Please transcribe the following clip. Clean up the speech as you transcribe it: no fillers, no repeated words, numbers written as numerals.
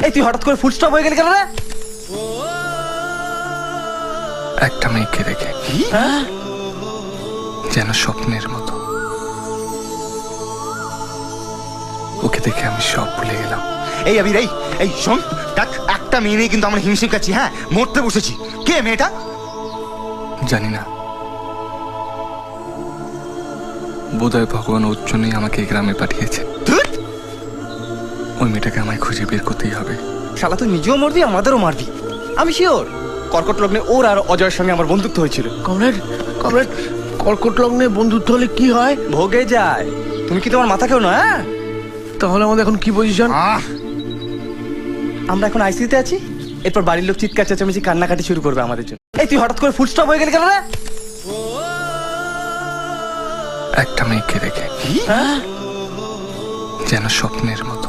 এই তুই হঠাৎ করে ফুল স্টপ হয়ে গেলি কেন রে? একটা মেয়েকে দেখে যেন স্বপ্নের মতো, ওকে দেখে আমি সব ভুলে গেলাম। এই আবির, এই এই শোন, দেখ একটা মেয়ে নিয়ে কিন্তু আমরা হিমশিম খাচ্ছি। হ্যাঁ, মরতে বসেছি। কে মেয়েটা? জানি না, বোধহয় ভগবান ওর জন্যই আমাকে এই গ্রামে পাঠিয়েছে। ধুর! ওই মেয়েটাকে আমায় খুঁজে বের করতেই হবে। শালা তুই নিজেও মারবি আমাদেরও মারবি। আমি শিওর কর্কট লগ্নে ওর আর অজয়ের সঙ্গে আমার বন্ধুত্ব হয়েছিল। কমরেড কমরেড, কর্কট লগ্নে বন্ধুত্ব হলে কি হয়? ভোগে যায়। তুমি কি তোমার মাথা কেউ না? হ্যাঁ, তাহলে আমাদের এখন কি পজিশন? আমরা এখন আইসিইউতে আছি। এরপর বাড়ির লোক চিৎকার চেঁচামেচি কান্নাকাটি শুরু করবে আমাদের জন্য। এই তুই হঠাৎ করে ফুল স্টপ হয়ে গেলি কেন রে? একটা মেয়েকে দেখে যেন স্বপ্নের মতো,